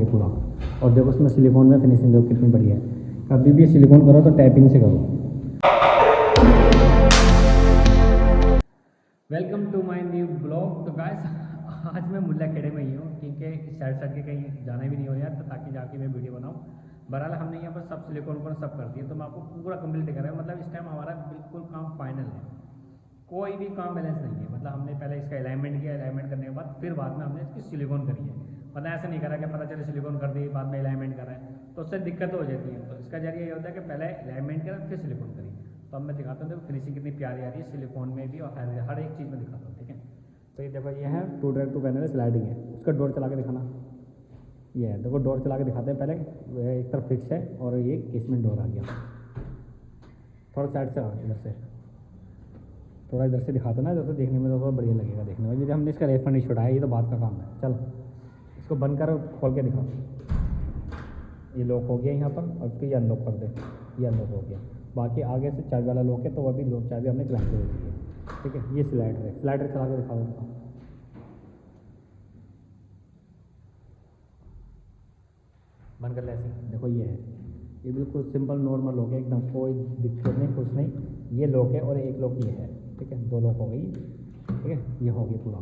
ये पूरा। और देखो उसमें सिलिकॉन में फिनिशिंग देखो कितनी बढ़िया है। कभी भी सिलिकॉन करो तो टैपिंग से करो। Welcome to my new blog. तो गाइस आज मैं मुल्ला खेड़े में ही हूँ क्योंकि साइड के कहीं जाना भी नहीं हो रहा तो ताकि जाके मैं वीडियो बनाऊँ। बहरहाल हमने यहाँ पर सब सिलिकॉन पर सब कर दिया तो मैं आपको पूरा कंप्लीट दिखा रहा है। मतलब इस टाइम हमारा बिल्कुल काम फाइनल है, कोई भी काम बैलेंस नहीं है। मतलब हमने पहले इसका अलाइनमेंट किया, अलाइनमेंट करने के बाद फिर बाद में हमने इसकी सिलिकॉन करी है। मतलब ऐसा नहीं करा कि पता चले सिलिकॉन कर दी बाद में अलाइनमेंट करा है तो उससे दिक्कत हो जाती है। तो इसका जरिए ये होता है कि पहले अलाइनमेंट करा फिर सिलिकॉन करी। तो अब मैं दिखाता हूँ देखो फिनिशिंग कितनी प्यारी आ रही है सिलिकॉन में भी और हर एक चीज़ में दिखाता हूँ, ठीक है। तो ये देखो ये है 2 डायरेक्ट 2 पैनल स्लाइडिंग है। उसका डोर चला के दिखाना। ये है देखो डोर चला के दिखाते हैं। पहले एक तरफ फिक्स है और ये केसमेंट डोर आ गया। थोड़ा साइड से इधर से थोड़ा इधर से दिखाते ना, जैसे देखने में तो थोड़ा बढ़िया लगेगा देखने में। जब हमने इसका रेफर नहीं छुड़ाया, ये तो बात का काम है। चल इसको बंद कर खोल के दिखा। ये लॉक हो गया यहाँ पर और इसको ये अनलॉक कर दे। ये अनलॉक हो गया। बाकी आगे से चाबी वाला लॉक है तो वह भी लॉक चाबी हमने क्लैंप दे दी है, ठीक है। ये स्लाइडर है, स्लाइडर चला के दिखा दो। बंद कर ले ऐसे। देखो ये है, ये बिल्कुल सिंपल नॉर्मल लॉक है एकदम, कोई दिक्कत नहीं कुछ नहीं। ये लॉक है और एक लॉक ये है, ठीक है। 2 लॉक हो गई, ठीक है। ये हो गया पूरा।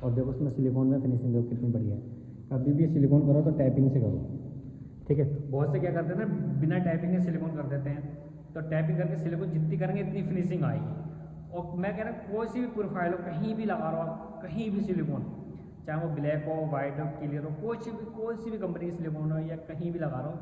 और देखो उसमें सिलिकॉन में फिनिशिंग देखो कितनी बढ़िया है। कभी भी सिलिकॉन करो तो टैपिंग से करो, ठीक है। बहुत से क्या करते हैं ना, बिना टैपिंग के सिलिकॉन कर देते हैं। तो टैपिंग करके सिलिकॉन जितनी करेंगे इतनी फिनिशिंग आएगी। और मैं कह रहा हूँ कोई सी भी प्रोफाइल हो, कहीं भी लगा रहा हो, कहीं भी सिलिकॉन, चाहे वो ब्लैक हो, वाइट हो, क्लियर हो, कोई सी भी कंपनी की सिलिकॉन हो या कहीं भी लगा रहा हो,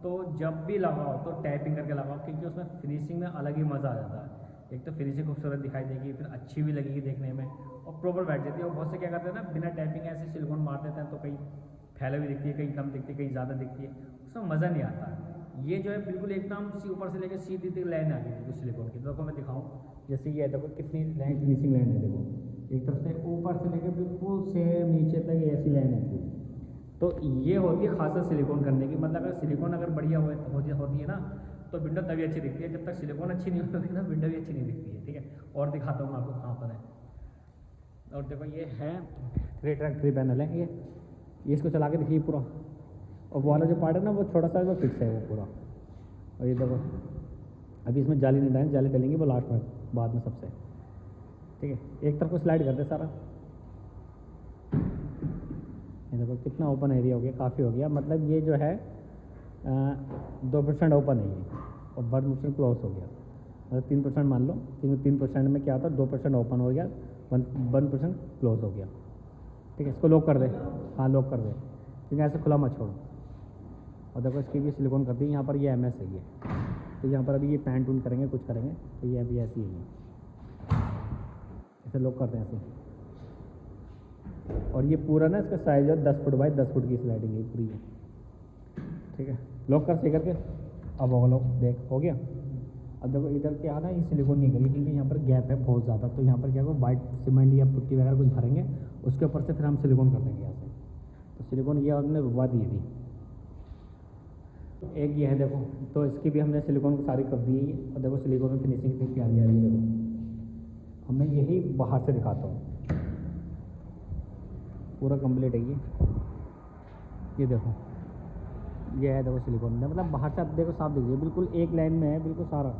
तो जब भी लगाओ तो टैपिंग करके लगाओ क्योंकि उसमें फिनिशिंग में अलग ही मज़ा आ जाता है। एक तो फिनिशिंग खूबसूरत दिखाई देगी, फिर अच्छी भी लगेगी देखने में और प्रॉपर बैठ जाती है। और बहुत से क्या करते हैं ना, बिना टैपिंग ऐसे सिलिकॉन मार देते हैं तो कहीं फैला भी दिखती है, कहीं कम दिखती है, कहीं ज़्यादा दिखती है, उसमें मज़ा नहीं आता है। ये जो है बिल्कुल एकदम ऊपर से लेकर सीधी तक लाइन आ गई थी सिलिकॉन की। देखो मैं दिखाऊँ, जैसे ये देखो कितनी लाइन फिनिशिंग लाइन है। देखो एक तरफ से ऊपर से लेकर बिल्कुल सेम नीचे तक ऐसी लाइन है पूरी। तो ये होती है खासा सिलिकॉन करने की। मतलब अगर सिलिकॉन अगर बढ़िया होती है ना तो विंडो तभी अच्छी दिखती है। जब तक सिलिकॉन अच्छी नहीं होती ना विंडो भी अच्छी नहीं दिखती है, ठीक है। और दिखाता हूँ आपको कहाँ पर है। और देखो ये है 3 ट्रैक 3 पैनल है ये इसको चला के देखिए पूरा। और वो वाला जो पार्ट है ना वो थोड़ा सा वो फिक्स है वो पूरा। और ये देखो अभी इसमें जाली नहीं डालें, जाली डालेंगे वो लास्ट में बाद में सबसे, ठीक है। एक तरफ को स्लाइड कर दे सारा। ये देखो कितना ओपन एरिया हो गया, काफ़ी हो गया। मतलब ये जो है 2% ओपन है ये और 1% क्लोज हो गया। मतलब 3% मान लो, क्योंकि 3% में क्या होता है 2% ओपन हो गया, 1% क्लोज हो गया, ठीक है। इसको लॉक कर दे। हाँ लॉक कर दे क्योंकि ऐसे खुला मत छोड़ो। और देखो इसकी भी सिलिकॉन कर दी। यहाँ पर ये MS है ये, तो यहाँ पर अभी ये पैंट उन करेंगे कुछ करेंगे तो ये अभी ऐसी है, इसे लॉक करते हैं ऐसे। और ये पूरा ना इसका साइज है 10 फुट बाई 10 फुट की स्लाइडिंग है पूरी है, ठीक है। लॉक कर सही करके। अब होगा लॉक, देख हो गया। अब देखो इधर क्या ना, ये सिलिकॉन नहीं करी क्योंकि यहाँ पर गैप है बहुत ज़्यादा। तो यहाँ पर क्या होगा, वाइट सीमेंट या पुट्टी वगैरह कुछ भरेंगे उसके ऊपर से फिर हम सिलिकॉन कर देंगे यहाँ से। तो सिलिकॉन ये हमने रुकवा दी थी। एक ये है देखो, तो इसकी भी हमने सिलिकॉन को सारी कर दी है। और देखो सिलिकॉन में फिनिशिंग कितनी प्यारी आ रही है। देखो हमें यही बाहर से दिखाता हूँ, पूरा कंप्लीट है ये देखो। ये है देखो सिलिकॉन में, मतलब बाहर से आप देखो साफ दिख रही है, बिल्कुल एक लाइन में है, बिल्कुल सारा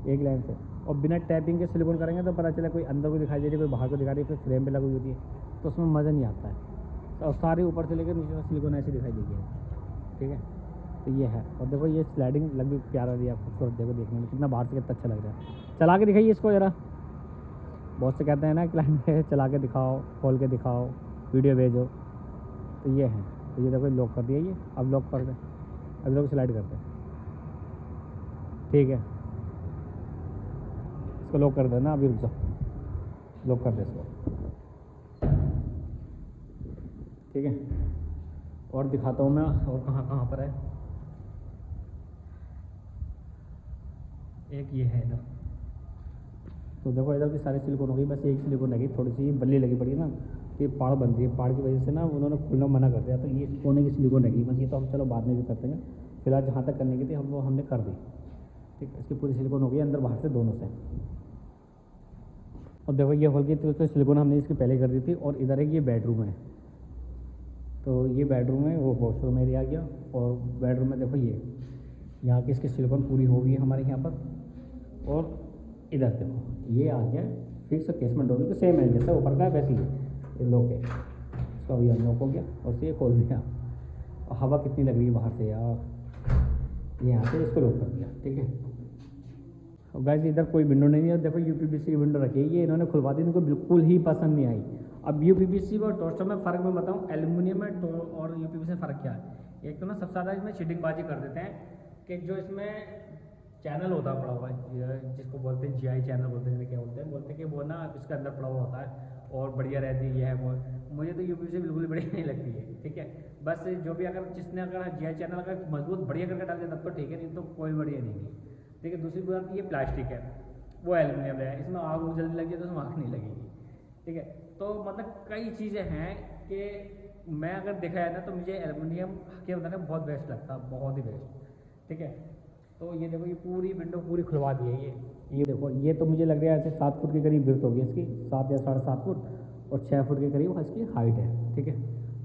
एक लाइन से। और बिना टैपिंग के सिलिकॉन करेंगे तो पता चला कोई अंदर को दिखाई दे रही है, कोई बाहर को दिखा रही है, फिर फ्रेम पे लगी होती है तो उसमें मज़ा नहीं आता है। और सारे ऊपर से लेकर नीचे तक सिलिकॉन ऐसी दिखाई देगी, ठीक है। तो ये है। और देखो ये स्लाइडिंग लग भी प्यारा दिया, खूबसूरत। देखो देखने में कितना बाहर से कितना अच्छा लग रहा है। चला के दिखाइए इसको ज़रा। बहुत से कहते हैं ना क्लाइंट चला के दिखाओ, खोल के दिखाओ, वीडियो भेजो। तो ये है, तो ये देखो लॉक कर दिया ये। अब लॉक कर दे, अभी लोग स्लाइड करते हैं, ठीक है। इसको लॉक कर देना, अभी रुक जाओ, लॉक कर दे इसको, ठीक है। और दिखाता हूँ मैं और कहाँ कहाँ पर है। एक ये है इधर, तो देखो इधर भी सारी सिलिकॉन हो गई, बस एक सिलिकॉन लगी, थोड़ी सी बल्ली लगी पड़ी है ना, तो ये पाड़ बन रही है। पाड़ की वजह से ना उन्होंने खुलना मना कर दिया, तो ये कोने की सिलिकॉन लगी बस। ये तो हम चलो बाद में भी कर देंगे, फिलहाल जहाँ तक करने की थी हम वो हमने कर दी, ठीक है। इसकी पूरी सिलिकॉन हो गई अंदर बाहर से दोनों से। और देखो ये होल की तो सिलिकॉन हमने इसकी पहले कर दी थी। और इधर एक ये बेडरूम है, तो ये बेडरूम है, वो वॉशरूम एरिया आ गया। और बेडरूम में देखो ये यहाँ की इसकी सिलिकॉन पूरी हो गई है हमारे यहाँ पर। और इधर देखो ये आ गया फिक्स केसमेंट डोर, तो सेम है जैसा ऊपर का है वैसे ही ये लॉक है इसका भी अनलॉक हो गया और से खोल दिया। और हवा कितनी लग रही है बाहर से यार, ये यहाँ से इसको लॉक कर दिया, ठीक है। और गाइस इधर कोई विंडो नहीं है, देखो यूपीवीसी की विंडो रखी है, ये इन्होंने खुलवा दी, इनको बिल्कुल ही पसंद नहीं आई। अब यूपीवीसी और टोस्टर में फ़र्क मैं बताऊँ, एल्यूमिनियम में और यूपीवीसी में फ़र्क क्या है। एक तो ना सबसे ज़्यादा इसमें शीटिंगबाजी कर देते हैं कि जो इसमें चैनल होता पड़ा हुआ है, जिसको बोलते हैं जीआई चैनल बोलते हैं, क्या बोलते हैं कि वो ना इसके अंदर पड़ा हुआ होता है और बढ़िया रहती है, ये है वो। मुझे तो यूपीवीसी बिल्कुल बढ़िया नहीं लगती है, ठीक है। बस जो भी अगर जिसने अगर जीआई चैनल अगर मजबूत बढ़िया करके डाल दिया तब तो ठीक है, नहीं तो कोई बढ़िया नहीं है, ठीक है। दूसरी बात ये प्लास्टिक है, वो एल्यूमिनियम है, इसमें आग जल्दी लगी तो उसमें आग नहीं लगेगी, ठीक है। तो मतलब कई चीज़ें हैं कि मैं अगर देखा जाए ना तो मुझे एल्यूमिनियम के अंदर बहुत बेस्ट लगता है, बहुत ही बेस्ट, ठीक है। तो ये देखो ये पूरी विंडो पूरी खुलवा दी है ये देखो, ये तो मुझे लग रहा है ऐसे 7 फुट के करीब विड्थ होगी इसकी, 7 या 7.5 फुट और 6 फुट के करीब इसकी हाइट है, ठीक है।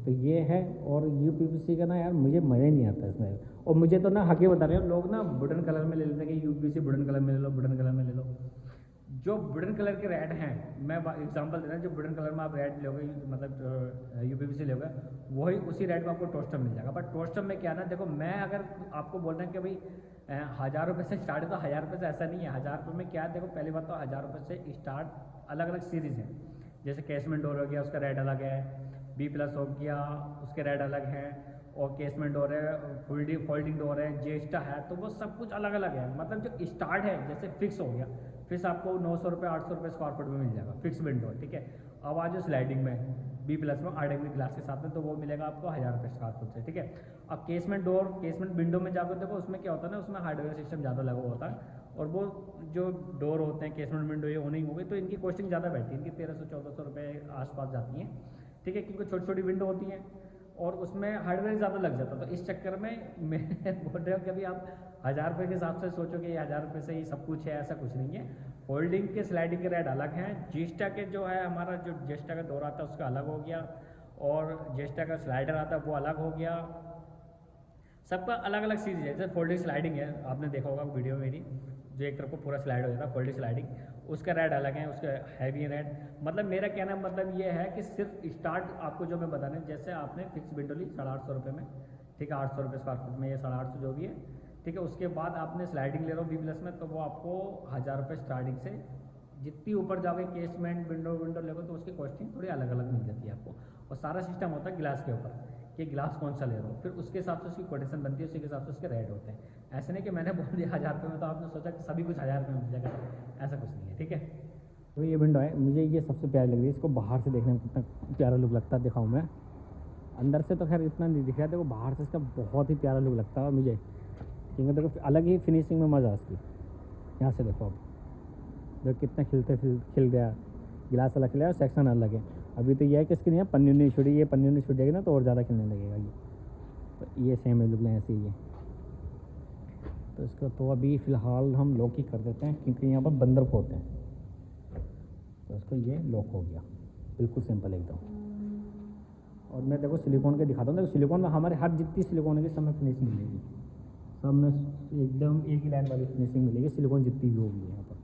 तो ये है। और यूपीवीसी का ना यार मुझे मज़ा ही नहीं आता इसमें। और मुझे तो ना हक़ बता रहे हैं लोग ना वुडन कलर में ले लेते हैं कि यूपीवीसी वुडन कलर में ले लो, वुडन कलर में ले लो। जो वुडन कलर के रेड हैं, मैं एग्जांपल दे रहा हूँ, जो वुडन कलर में आप रेड लोगे मतलब यूपीवीसी लोगे वही उसी रेड में आपको टोस्टर मिल जाएगा। बट टोस्टर में क्या ना, देखो मैं अगर आपको बोल रहा हूँ कि भाई 1000 रुपये से स्टार्ट है, तो 1000 रुपये से ऐसा नहीं है। 1000 रुपये में क्या है, देखो पहली बात तो 1000 रुपये से स्टार्ट अलग अलग सीरीज़ हैं, जैसे केसमेंट डोर हो गया उसका रेड अलग है, B+ हो गया उसके रेड अलग है, और केसमेंट डोर है, फोल्डिंग डोर है, जेस्टा है, तो वो सब कुछ अलग अलग है। मतलब जो स्टार्ट है जैसे फिक्स हो गया, फिक्स आपको 900 रुपये 800 रुपये स्क्वायर फुट में मिल जाएगा फिक्स विंडो, ठीक है। अब आज स्लाइडिंग में B+ में 8 एम ग्लास के साथ में, तो वो मिलेगा आपको 1000 रुपये स्क्वायर फुट से, ठीक है। अब केसमेंट डोर केसमेंट विंडो में जाकर देखो उसमें क्या होता है ना, उसमें हार्डवेयर सिस्टम ज़्यादा लगा होता है, और वो जो डोर होते हैं केसमेंट विंडो ये नहीं हो गई तो इनकी कॉस्टिंग ज़्यादा बैठती है, इनकी 1300-1400 रुपये आसपास जाती हैं, ठीक है, क्योंकि छोटी छोटी विंडो होती हैं और उसमें हार्डवेयर ज़्यादा लग जाता। तो इस चक्कर में मैं बोल रहा हूँ कि अभी आप 1000 रुपये के हिसाब से सोचो कि ये 1000 रुपये से ही सब कुछ है, ऐसा कुछ नहीं है। फोल्डिंग के स्लाइडिंग के रेट अलग हैं, जेस्टा के जो है हमारा जो जेस्टा का डोर आता है उसका अलग हो गया, और जेस्टा का स्लाइडर आता है वो अलग हो गया, सबका अलग अलग चीज़ है। जैसे फोल्डिंग स्लाइडिंग है, आपने देखा होगा वीडियो मेरी, जो एक तरफ को पूरा स्लाइड हो जाता है फोल्डिंग स्लाइडिंग, उसका रेट अलग है, उसका हैवी रेट। मतलब मेरा कहना मतलब ये है कि सिर्फ स्टार्ट आपको जो मैं बता रहा हूँ, जैसे आपने फिक्स विंडो ली 850 रुपये में, ठीक है, 800 रुपये स्क्वायर फुट में, ये 850 जो भी है, ठीक है। उसके बाद आपने स्लाइडिंग ले लो B+ में, तो वो आपको 1000 रुपये स्टार्टिंग से, जितनी ऊपर जाओगे केसमेंट विंडो लोगे तो उसकी कॉस्टिंग थोड़ी अलग अलग मिल जाती है आपको। और सारा सिस्टम होता है गिलास के ऊपर कि गिलास कौन सा ले रहा हो, फिर उसके हिसाब से उसकी कोटेशन बनती है, उसी के हिसाब से उसके रेट होते हैं। ऐसे नहीं कि मैंने बोल दिया 1000 रुपये में तो आपने सोचा कि सभी कुछ 1000 रुपये में मिल जाएगा, ऐसा कुछ नहीं है, ठीक है। तो ये विंडो है, मुझे ये सबसे प्यारी लग रही है, इसको बाहर से देखने में कितना प्यारा लुक लगता है, दिखाऊँ मैं। अंदर से तो खैर इतना नहीं दिख रहा है, देखो बाहर से इसका बहुत ही प्यारा लुक लगता है मुझे, क्योंकि देखो अलग ही फिनिशिंग में मज़ा है इसकी। यहाँ से देखो अब देखो कितना खिल गया, गिलास अलग खिला और सेक्शन अलग है। अभी तो ये है कि इसकी नहीं है पन्नी नहीं छुड़ी, ये पन्नी नहीं छुट जाएगी ना तो और ज़्यादा खिलने लगेगा ये। तो ये सेम है लुक ऐसे ही है। तो इसका तो अभी फ़िलहाल हम लॉक ही कर देते हैं, क्योंकि यहाँ पर बंदर होते हैं, तो इसको ये लॉक हो गया, बिल्कुल सिंपल एकदम। और मैं देखो सिलिकॉन के दिखाता हूँ, देखो सिलिकॉन में हमारे हर जितनी सिलिकॉन है सब में फिनिशिंग मिलेगी, सब में एकदम एक ही लाइन वाली फिनिशिंग मिलेगी सिलिकॉन जितनी भी होगी यहाँ पर,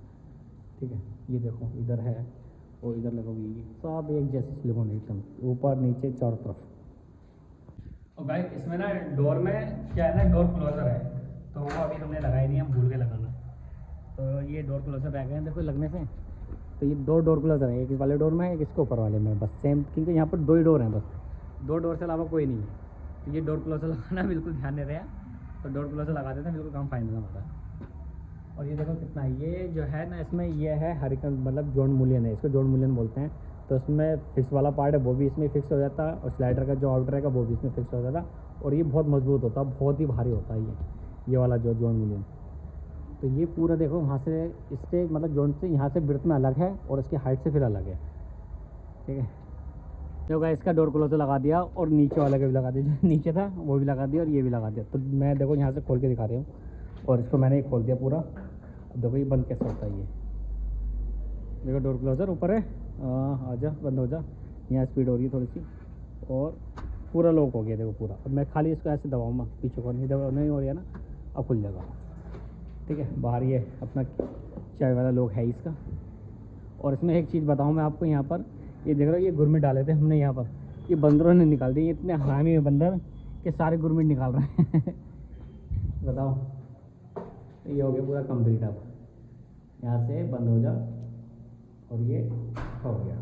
ठीक है। ये देखो इधर है और इधर लगोगी, ये सब एक जैसे सिलिकॉन एकदम ऊपर नीचे चारों तरफ। और गाइस इसमें ना डोर में क्या है ना, डोर क्लोजर है, तो वो अभी हमने लगाई नहीं, हम भूल के लगाना। तो ये डोर क्लोजर रह गए हैं देखो लगने से। तो ये 2 डोर क्लोजर है, एक इस वाले डोर में है, एक इसके ऊपर वाले में, बस सेम, क्योंकि यहाँ पर 2 ही डोर हैं, बस 2 डोर से अलावा कोई नहीं है। तो ये डोर क्लोजर लगाना बिल्कुल ध्यान नहीं रहा, तो डोर क्लोजर लगा देते हैं, बिल्कुल काम फाइनल होता है। और ये देखो कितना, ये जो है ना इसमें ये है हरिकन, मतलब जॉन मूलियन है, इसको जॉन मूलियन बोलते हैं। तो इसमें फिक्स वाला पार्ट है वो भी इसमें फिक्स हो जाता है, और स्लाइडर का जो आउटर है वो भी इसमें फिक्स हो जाता है। और ये बहुत मजबूत होता है, बहुत ही भारी होता है ये वाला जो जॉन मूलियन। तो ये पूरा देखो वहाँ से इससे मतलब जॉन से यहाँ से ब्रेथ में अलग है और इसकी हाइट से फिर अलग है, ठीक है। देखो इसका डोर क्लोजर लगा दिया और नीचे वाला का भी लगा दिया, जो नीचे था वो भी लगा दिया और ये भी लगा दिया। तो मैं देखो यहाँ से खोल के दिखा रही हूँ, और इसको मैंने खोल दिया पूरा। अब देखो ये बंद कैसे होता है, ये देखो डोर क्लोजर ऊपर है, आजा बंद हो जा, यहाँ स्पीड हो रही है थोड़ी सी, और पूरा लॉक हो गया देखो पूरा। अब मैं खाली इसको ऐसे दबाऊँगा, पीछे को नहीं हो रहा ना, अब खुल जाएगा। ठीक है, बाहर ये अपना चाय वाला लॉक है इसका। और इसमें एक चीज़ बताऊँ मैं आपको, यहाँ पर ये देख रहे हो, ये गुरमिट डाले थे हमने यहाँ पर, ये बंदरों ने निकाल दिए। इतने हरामी है बंदर कि सारे गुरमिट निकाल रहे हैं बताओ। ये हो गया पूरा कंप्लीट। अब यहाँ से बंद हो जा, और ये हो गया।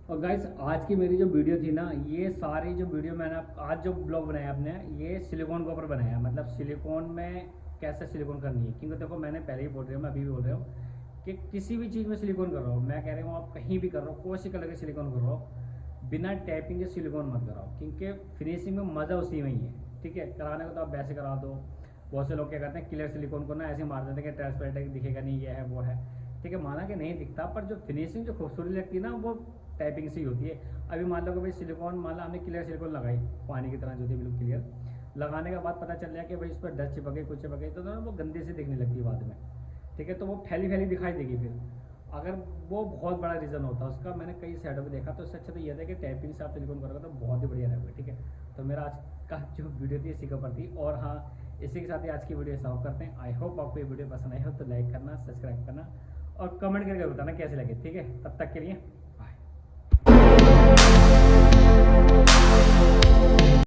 और गाइस आज की मेरी जो वीडियो थी ना, ये सारी जो वीडियो मैंने आज जो ब्लॉग बनाया आपने, ये सिलिकॉन के ऊपर बनाया। मतलब सिलिकॉन में कैसे सिलिकॉन करनी है, क्योंकि देखो मैंने पहले ही बोल रहा हूँ, मैं अभी भी बोल रहा हूँ कि किसी भी चीज़ में सिलिकॉन कर रहा हो, मैं कह रहा हूँ आप कहीं भी कर रहे हो, कोई सी कलर के सिलिकॉन कर रहा हो, बिना टैपिंग के सिलिकॉन मत कराओ, क्योंकि फिनिशिंग में मज़ा उसी में ही है। ठीक है, कराने को तो आप वैसे करा दो। बहुत से लोग क्या करते हैं, क्लियर सिलिकॉन को ना ऐसे मार देते हैं कि ट्रांसपेरेंट दिखेगा नहीं, ये है वो है। ठीक है, माना कि नहीं दिखता, पर जो फिनिशिंग जो खूबसूरती लगती है ना, वो टाइपिंग से ही होती है। अभी मान लो कि भाई सिलिकॉन, मान लो हमने क्लियर सिलिकॉन लगाई, पानी की तरह जो थी बिल्कुल क्लियर, लगाने के बाद पता चल जाए कि भाई इस पर डस्ट चिपक गई, कुछ चिपक गई, तो ना वो गंदी से दिखने लगती है बाद में। ठीक है, तो वो फैली फैली दिखाई देगी फिर, अगर वो बहुत बड़ा रीज़न होता है उसका। मैंने कई साइडों पे देखा, तो इससे अच्छा तो ये था कि टाइपिंग से आप सिलिकॉन करोगे तो बहुत ही बढ़िया रहेगा। ठीक है, तो मेरा आज का जो वीडियो थी इसी के ऊपर थी। और हाँ, इसी के साथ ही आज की वीडियो समाप्त करते हैं। आई होप आपको ये वीडियो पसंद आई हो, तो लाइक करना, सब्सक्राइब करना और कमेंट करके बताना कैसे लगे। ठीक है, तब तक के लिए